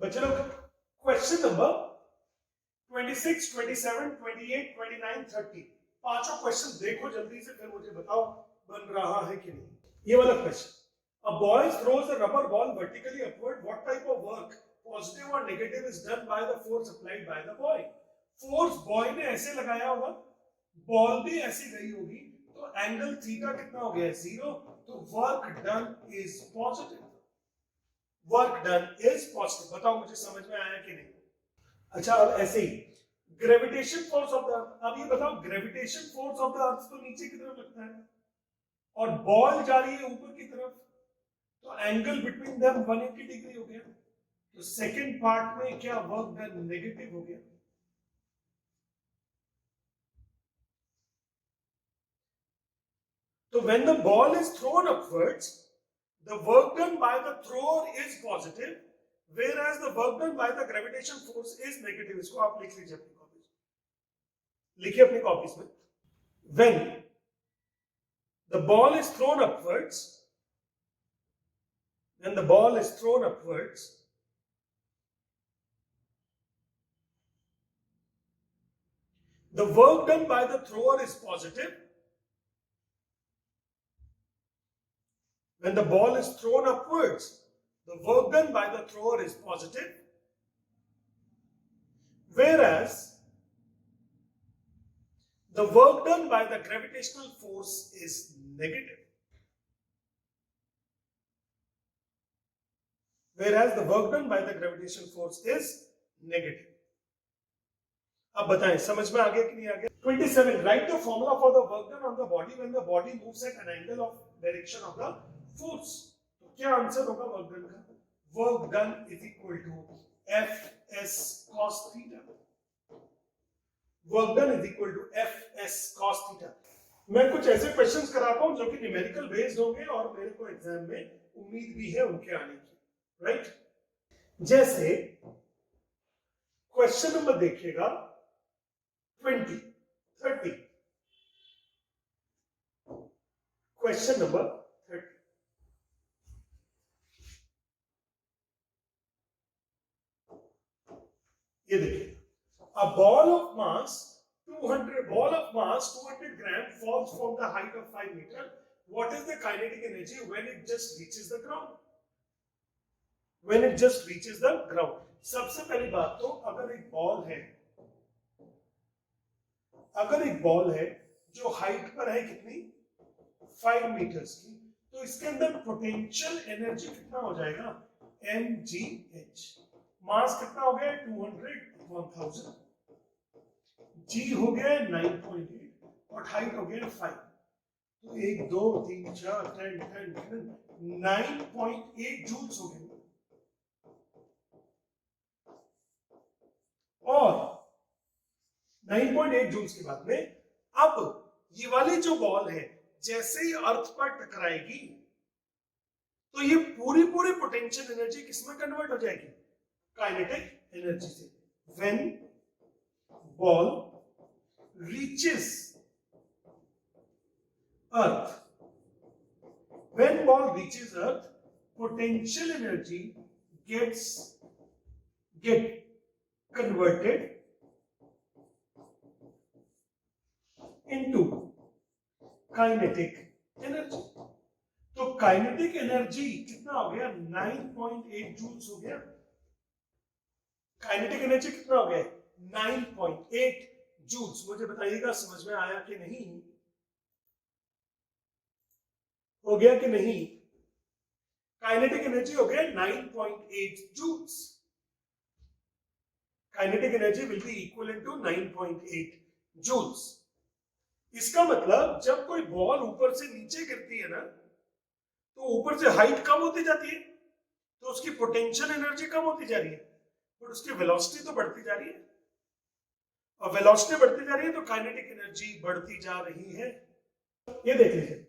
बच्चे लोग question number 26, 27, 28, 29, 30 पांचों क्वेश्चन देखो जल्दी से, फिर मुझे बताओ बन रहा है कि नहीं। ये वाला question, a boy throws a rubber ball vertically upward, what type of work, positive or negative, is done by the force applied by the boy? Force boy ने ऐसे लगाया होगा, बॉल भी ऐसी गई होगी, तो एंगल थीटा कितना हो गया है 0, तो work done is positive, work done is positive. बताओ मुझे समझ में आया कि नहीं। अच्छा अब ऐसे ही gravitation force of the earth, अब ये बताओ gravitation force of the earth तो नीचे की तरफ लगता है और बॉल जा रही है ऊपर की तरफ, तो एंगल बिटवीन देम 180 डिग्री हो गया, तो सेकंड पार्ट में क्या वर्क डन नेगेटिव हो गया। तो when the ball is thrown upwards, the work done by the thrower is positive, whereas the work done by the gravitation force is negative। इसको आप लिख लीजिए अपनी कॉपी, लिखिए अपनी कॉपीज में। When the ball is thrown upwards, when the ball is thrown upwards, the work done by the thrower is positive. When the ball is thrown upwards, the work done by the thrower is positive, whereas the work done by the gravitational force is negative. Whereas the work done by the gravitational force is negative. अब बताएं समझ में आ गया कि नहीं आ गया। 27, write the formula for the work done on the body when the body moves at an angle of direction of the force। तो क्या आंसर होगा वर्क डन का? Work done is equal to F S cos theta. Work done is equal to F S cos theta. मैं कुछ ऐसे questions कराता हूं जो कि न्यूमेरिकल बेस्ड होंगे और मेरे को एग्जाम में उम्मीद भी है उनके आने की, राइट। जैसे क्वेश्चन नंबर देखिएगा 20, 30, क्वेश्चन नंबर 30, ये देखिए, a ball of mass 200 gram falls from the height of 5 meter. What is the kinetic energy when it just reaches the ground? When it just reaches the ground. सबसे पहली बात तो अगर एक ball है जो हाइट पर है कितनी 5 मीटर्स की, तो इसके अंदर पोटेंशियल एनर्जी कितना हो जाएगा mgh। मास कितना हो गया 200, 1000, जी हो गया 9.8 और हाइट हो गया 5, तो 1 2 3 4 10 9.8 जूल्स हो गए। और 9.8 जूल्स के बाद में अब ये वाली जो बॉल है जैसे ही अर्थ पर टकराएगी तो ये पूरी पोटेंशियल एनर्जी किसमें कन्वर्ट हो जाएगी काइनेटिक एनर्जी से। When ball reaches earth, when ball reaches earth, potential energy get converted into kinetic energy। तो काइनेटिक एनर्जी कितना हो गया 9.8 जूल्स हो गया। काइनेटिक एनर्जी कितना हो गया 9.8 जूल्स। मुझे बताइएगा समझ में आया कि नहीं, हो गया कि नहीं। काइनेटिक एनर्जी हो गया 9.8 joules. Kinetic energy will be equivalent to 9.8 joules. इसका मतलब जब कोई बॉल ऊपर से नीचे गिरती है ना, तो ऊपर से हाइट कम होती जाती है, तो उसकी पोटेंशियल एनर्जी कम होती जा रही है, पर उसकी वेलोसिटी तो बढ़ती जा रही है, और वेलोसिटी बढ़ती जा रही है तो काइनेटिक एनर्जी बढ़ती जा रही है। ये देख लीजिए,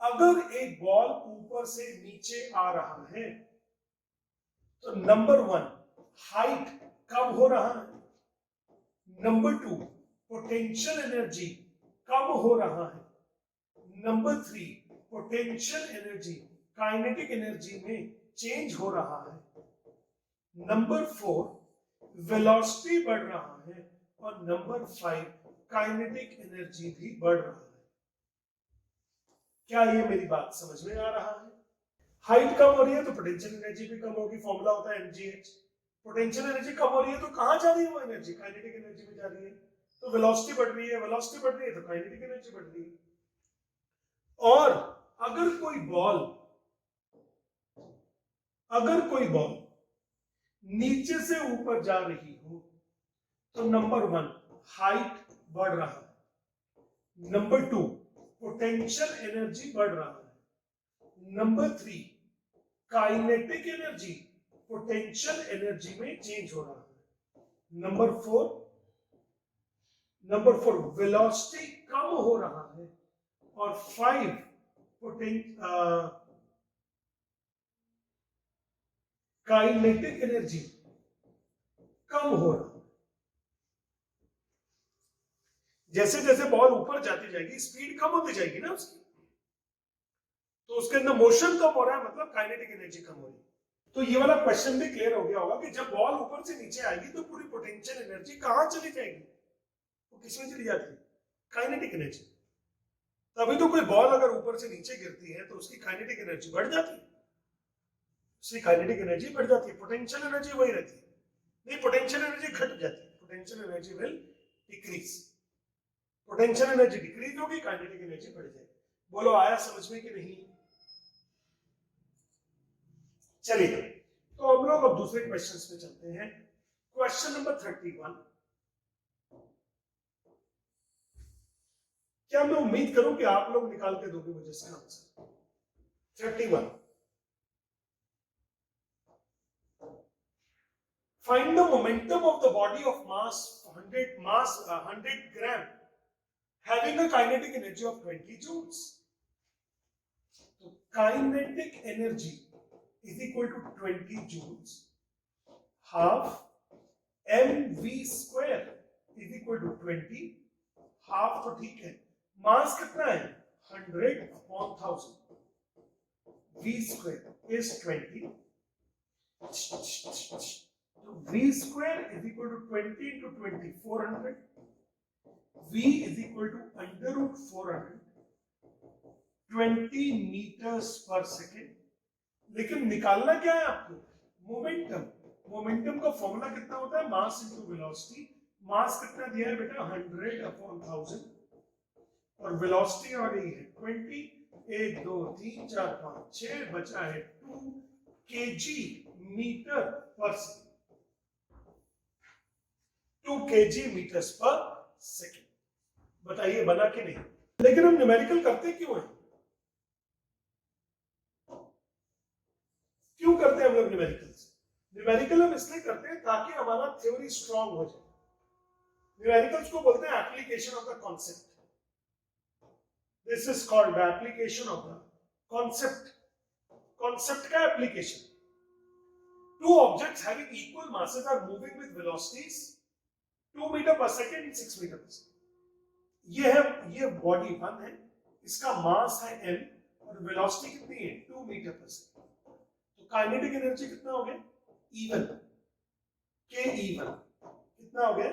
अगर एक बॉल ऊपर से नीचे आ रहा है तो नंबर 1 हाइट कम हो रहा है, नंबर 2 पोटेंशियल एनर्जी कम हो रहा है, number 3 potential energy kinetic energy में चेंज हो रहा है, नंबर 4 वेलोसिटी बढ़ रहा है, और नंबर 5 काइनेटिक एनर्जी भी बढ़ रहा है। क्या ये मेरी बात समझ में आ रहा है? हाइट कम हो रही है तो पोटेंशियल एनर्जी भी कम होगी, फॉर्मूला होता है mgh। पोटेंशियल एनर्जी कम हो रही है तो कहां जा रही है वो एनर्जी? काइनेटिक एनर्जी में जा रही है। तो वेलोसिटी बढ़ रही है, वेलोसिटी बढ़ रही है तो काइनेटिक एनर्जी बढ़ रही है। और अगर कोई बॉल नीचे से ऊपर जा रही हो तो नंबर 1 हाइट बढ़ रहा है, नंबर 2 पोटेंशियल एनर्जी बढ़ रहा है, number 3 kinetic energy potential energy में चेंज हो रहा है, नंबर 4 वेलोसिटी कम हो रहा है, और 5 काइनेटिक एनर्जी कम हो रहा है। जैसे जैसे बॉल ऊपर जाती जाएगी स्पीड कम होती जाएगी ना उसकी, तो उसके अंदर मोशन कम हो रहा है, मतलब काइनेटिक एनर्जी कम हो रही है। तो ये वाला क्वेश्चन भी क्लियर हो गया होगा कि जब बॉल ऊपर से नीचे आएगी तो पूरी पोटेंशियल एनर्जी कहां चली जाएगी? वो किसमें चली जाती है? Kinetic energy. तभी तो कोई बॉल अगर ऊपर से नीचे गिरती है तो उसकी काइनेटिक एनर्जी बढ़ जाती है, पोटेंशियल एनर्जी वही रहती है। नहीं, पोटेंशियल एनर्जी घट जाती है, potential energy will decrease. Potential energy decrease होगी, काइनेटिक एनर्जी बढ़ जाएगी। बोलो आया समझ में कि नहीं? चलिए तो हम लोग अब दूसरे क्वेश्चंस पे चलते हैं। Question number 31। क्या मैं उम्मीद करूं कि आप लोग निकाल के दोगे मुझे इसका answer? 31। Find the momentum of the body of mass 100 gram having a kinetic energy of 20 joules. So kinetic energy is equal to 20 joules, half mv square is equal to 20, half तो ठीक है, मास कितना है? 100/1000, v square is 20, तो v square is equal to 20 into 20, 400, v is equal to under root 400, 20 meters per second। लेकिन निकालना क्या है आपको? मोमेंटम। मोमेंटम का फॉर्मूला कितना होता है? Mass into velocity. मास कितना दिया है बेटा? 100/1000, और वेलोसिटी आ रही है 20, 1 2 3 4 5 6, बचा है 2 kg metre per second, 2 kg metres पर सेकेंड। बताइए बना कि नहीं? लेकिन हम न्यूमेरिकल करते क्यों हैं? क्यों करते हैं हम लोग न्यूमेरिकल्स? न्यूमेरिकल हम इसलिए करते हैं ताकि हमारा थ्योरी स्ट्रांग हो जाए। न्यूमेरिकल्स को बोलते हैं application of the concept. This is called the application of the concept. Concept का application. Two objects having equal masses are moving with velocities 2 metre per second, 6 metre per second. ये body 1 है, इसका मास है m, और velocity कितनी है? 2 metre per second. तो kinetic energy कितना हो गया? E1, ke1 कितना हो गया?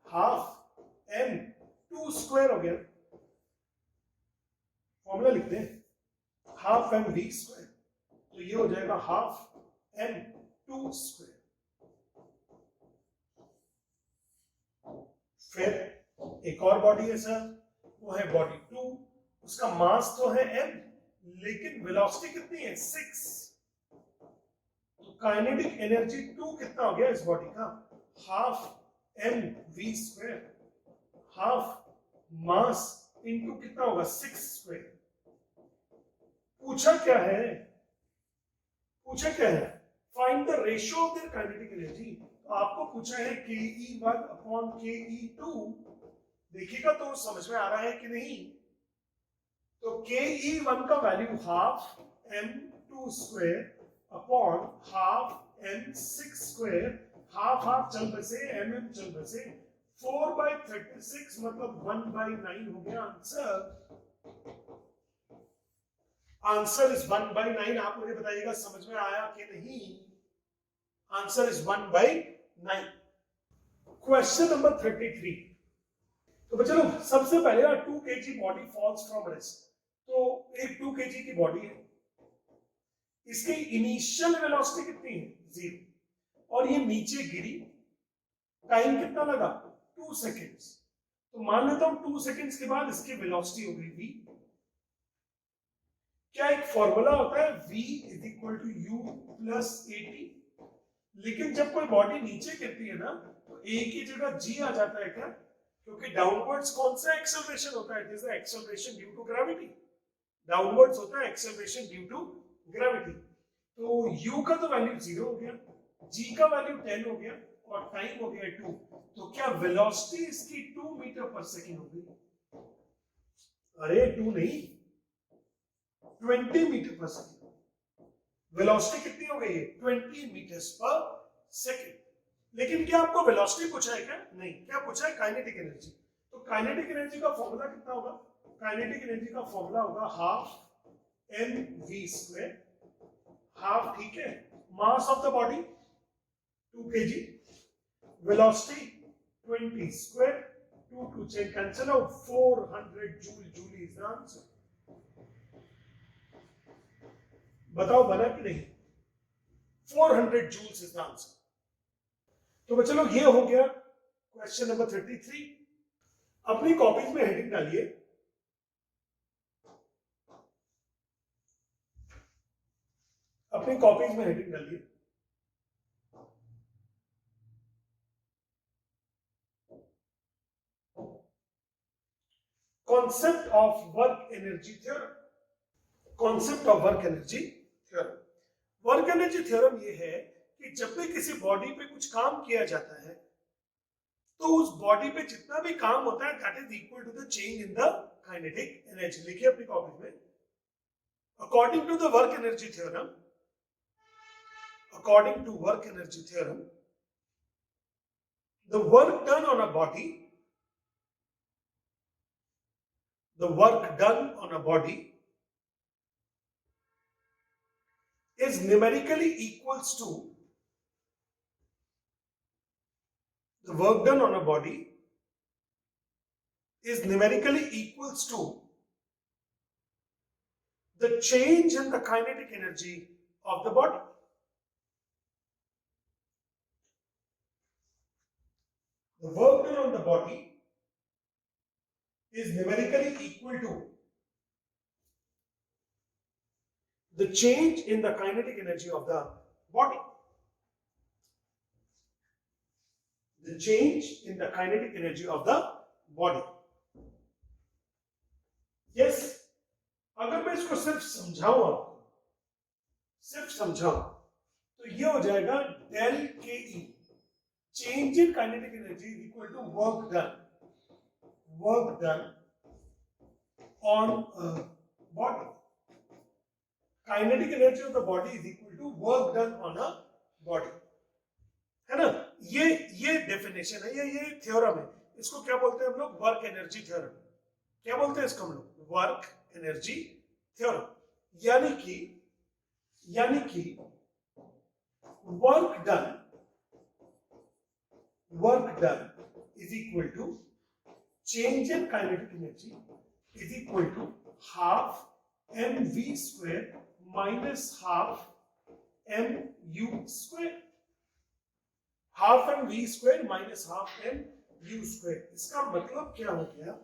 हाफ m2 स्क्वायर हो गया। फॉर्मूला लिखते हैं, हाफ mv स्क्वायर, तो ये हो जाएगा हाफ m2 स्क्वायर। फिर एक और बॉडी है सर, वो है बॉडी 2, उसका मास तो है m, लेकिन वेलोसिटी कितनी है? 6। तो काइनेटिक एनर्जी 2 कितना हो गया इस बॉडी का? Half mv square, half mass into कितना होगा? 6 स्क्वायर। पूछा क्या है? Find the ratio of their kinetic energy. तो आपको पूछा है ke1/ke2। देखिएगा तो समझ में आ रहा है कि नहीं? तो ke1 का value half m2 square upon half m6 square, half half चल बसे, mm चल बसे, 4/36 मतलब 1/9 हो गया आंसर इज 1/9। आप मुझे बताइएगा समझ में आया कि नहीं? Answer is 1/9। Question number 33। तो चलो सबसे पहले 2 kg body falls from rest. तो एक 2 kg की बॉडी है, इसकी इनिशियल वेलोसिटी कितनी है? 0, और ये नीचे गिरी, टाइम कितना लगा? 2 सेकेंड्स। तो मान लेता हूं 2 सेकेंड्स के बाद इसकी वेलोसिटी हो गई v। क्या एक फॉर्मूला होता है v is equal to u plus at, लेकिन जब कोई बॉडी नीचे गिरती है ना तो a की जगह g आ जाता है क्या? क्योंकि डाउनवर्ड्स कौन सा एक्सेलरेशन होता है? It is the acceleration due to gravity. Downwards होता है एक्सेलरेशन ड्यू टू ग्रेविटी। तो u का तो वैल्यू 0 हो गया, g का वैल्यू 10 हो गया, और टाइम हो गया 2। तो क्या वेलोसिटी इसकी 2 मीटर पर सेकेंड हो गई? अरे 2 नहीं, 20 मीटर पर सेकेंड। वेलोसिटी कितनी हो गई है? 20 मीटर्स पर सेकेंड। लेकिन क्या आपको वेलोसिटी पूछा है क्या? नहीं। क्या पूछा है? Kinetic energy. तो काइनेटिक एनर्जी का फॉर्मूला कितना होगा? काइनेटिक एनर्जी का फॉर्मूला होगा हाफ mv स्क्वायर। हाफ, ठीक है, mass of the body 2 kg, velocity 20 square, 2 to 10 cancel out, 400 joule is the answer. बताओ बना कि नहीं? 400 जूल्स इज द आंसर। तो चलो ये हो गया क्वेश्चन नंबर 33। अपनी कॉपीज में हेडिंग डालिए। अपनी कॉपीज में हेडिंग डालिए। Concept of work energy theorem. Concept of work energy theorem. Work energy theorem ये है कि जब भी किसी बॉडी पे कुछ काम किया जाता है तो उस बॉडी पे जितना भी काम होता है that is equal to the change in the kinetic energy. लिखिए अपनी कॉपी में। According to the work energy theorem, according to work energy theorem, the work done on a body, the work done on a body is numerically equals to the work done on a body is numerically equals to the change in the kinetic energy of the body. The work done on the body is numerically equal to the change in the kinetic energy of the body. The change in the kinetic energy of the body. Yes, अगर मैं इसको सिर्फ समझाऊं आपको, सिर्फ समझाऊं, तो ये हो जाएगा del ke, change in kinetic energy is equal to work done on a body. Kinetic energy of the body is equal to work done on a body, है ना? ये डेफिनेशन है, ये थ्योरम है। इसको क्या बोलते हैं हम लोग? Work energy theorem. क्या बोलते हैं इसको हम लोग? Work energy theorem. यानी कि work done is equal to change in kinetic energy is equal to half mv square minus half mu square. half mv square minus half mu square। इसका मतलब क्या हो गया?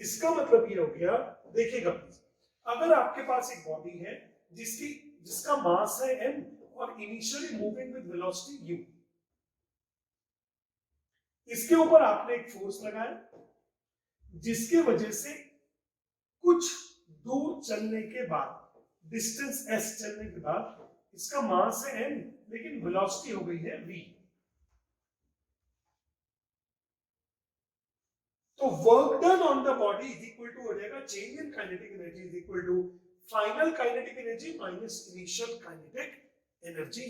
इसका मतलब ये हो गया, देखिएगा प्लीज, अगर आपके पास एक बॉडी है जिसका मास है m और initially moving with velocity u, इसके ऊपर आपने एक फोर्स लगाया जिसके वजह से कुछ दूर चलने के बाद, डिस्टेंस s चलने के बाद, इसका मास है m लेकिन वेलोसिटी हो गई है v। तो work done on the body is equal to हो जाएगा change in kinetic energy is equal to final kinetic energy minus initial kinetic energy.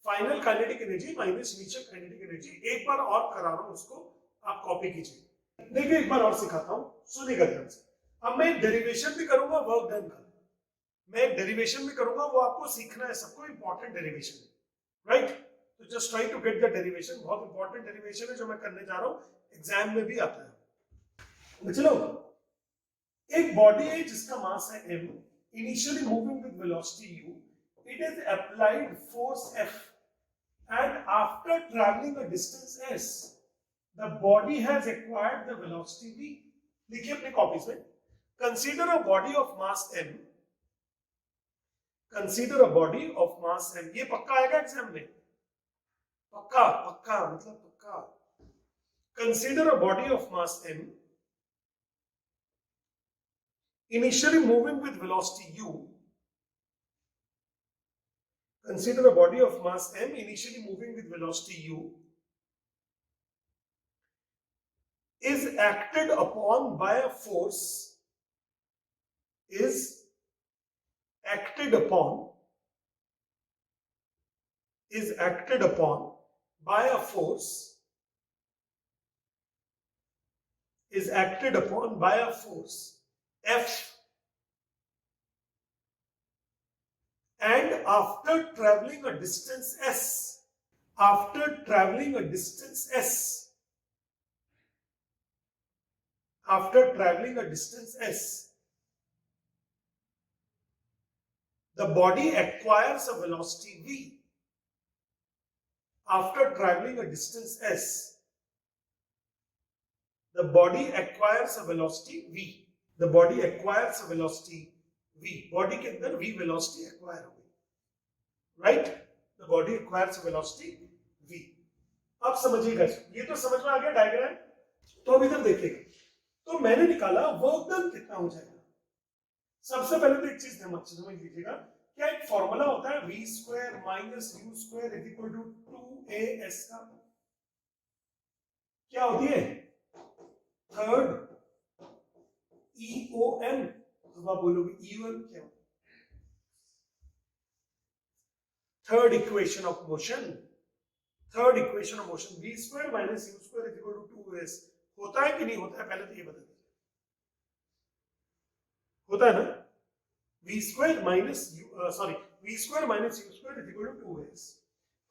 Final kinetic energy minus initial kinetic energy. एक बार और करा रहा हूं उसको, आप कॉपी कीजिए। देखिए एक बार और सिखाता हूं, सुनिएगा ध्यान से। अब मैं डेरिवेशन भी करूंगा वर्क डन का। मैं एक डेरिवेशन भी करूंगा, वो आपको सीखना है, सबको इंपॉर्टेंट डेरिवेशन है, राइट? तो just try to get the derivation, बहुत इंपॉर्टेंट डेरिवेशन है जो मैं करने जा रहा हूं, एग्जाम में भी आता है। चलो, एक बॉडी है जिसका मास है m, initially moving with velocity u, it is applied force F, and after traveling a distance s, the body has acquired the velocity v. लिखिए अपने कॉपीज में, consider a body of mass m, consider a body of mass m, ये पक्का आएगा exam में, पक्का पक्का मतलब पक्का। consider a body of mass m, initially moving with velocity u, consider a body of mass m initially moving with velocity u, is acted upon by a force, is acted upon by a force, is acted upon by a force F, and after traveling a distance s, after traveling a distance s, after traveling a distance s, the body acquires a velocity v. After traveling a distance s, the body acquires a velocity v. The body acquires a velocity v. Body के अंदर v velocity acquire हो गई, right? The body acquires a velocity v. अब समझिएगा, ये तो समझ में आ गया डायग्राम। तो अब इधर देखिएगा, तो मैंने निकाला वर्क डन कितना हो जाएगा। सबसे पहले तो एक चीज समझ लीजिएगा, क्या एक फॉर्मूला होता है v square minus u square is equal to 2as का, क्या होती है थर्ड EOM, तो आप बोलोगे EOM क्या होता है? Third equation of motion, third equation of motion v square minus u square is equal to 2as होता है कि नहीं होता है, पहले तो ये बता दीजिए। होता है ना, v square minus v square minus u square is equal to 2as।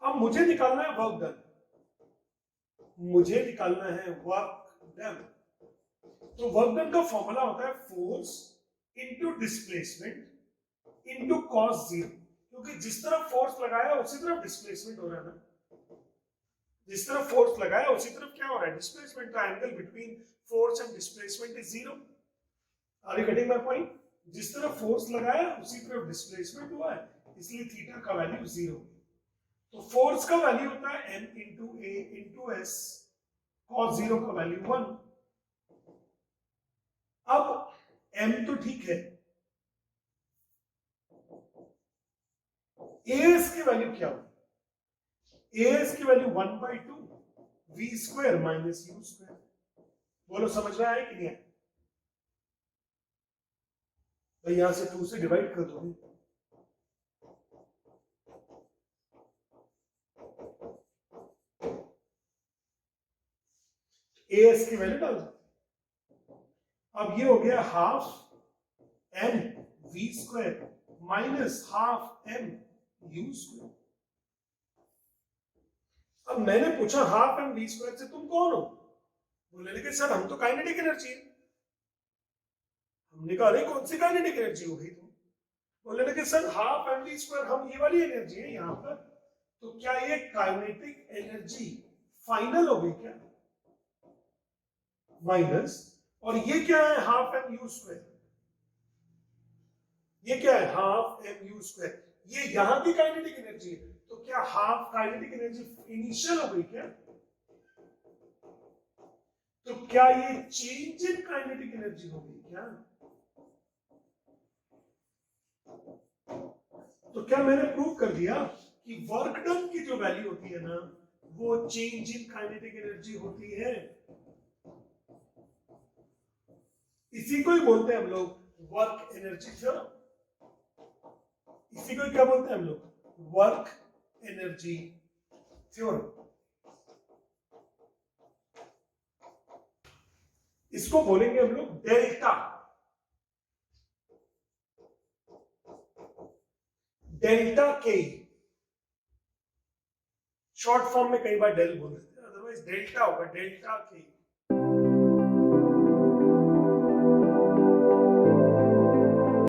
अब मुझे निकालना है वर्क डन, मुझे निकालना है वर्क डन। तो वर्क डन का फॉर्मूला होता है force into displacement into cos zero, क्योंकि जिस तरफ फोर्स लगाया उसी तरफ डिस्प्लेसमेंट हो रहा है ना, जिस तरफ फोर्स लगाया उसी तरफ क्या हो रहा है, displacement. The angle between force and displacement is zero. Are you getting my point? जिस तरफ फोर्स लगाया उसी तरफ डिस्प्लेसमेंट हुआ है, इसलिए थीटा का वैल्यू जीरो। तो फोर्स का वैल्यू होता है m into a into s, cos zero का वैल्यू 1। अब m तो ठीक है, as की वैल्यू क्या होगी, as की value 1/2 v square minus u square. बोलो समझ में आया कि नहीं आया? भाई यहां से 2 से डिवाइड कर दो, as की वैल्यू डाल दो। अब ये हो गया half m v square minus half m u square. अब मैंने पूछा हाफ m v स्क्वायर से तुम कौन हो? बोले लेकिन सर हम तो काइनेटिक एनर्जी है। हमने कहा अरे कौन सी काइनेटिक एनर्जी हो गई तुम? बोले लेकिन sir half m v square, हम ये वाली एनर्जी है यहाँ पर। तो क्या ये काइनेटिक एनर्जी फाइनल हो गई क्या? माइनस, और ये क्या है हाफ m u स्क्वायर, ये क्या है हाफ m u स्क्वायर, ये यहां की काइनेटिक एनर्जी है। तो क्या हाफ काइनेटिक एनर्जी इनिशियल हो गई क्या? तो क्या ये चेंज इन काइनेटिक एनर्जी हो गई क्या? तो क्या मैंने प्रूव कर दिया कि वर्क डन की जो वैल्यू होती है ना, वो चेंज इन काइनेटिक एनर्जी होती है। इसी को ही बोलते हैं हम लोग वर्क एनर्जी थ्योरम। इसी को क्या बोलते हैं हम लोग, वर्क एनर्जी थ्योरम। इसको बोलेंगे हम लोग डेल्टा। डेल्टा के, शॉर्ट फॉर्म में कई बार डेल बोल देते हैं, अदरवाइज डेल्टा होगा, डेल्टा के।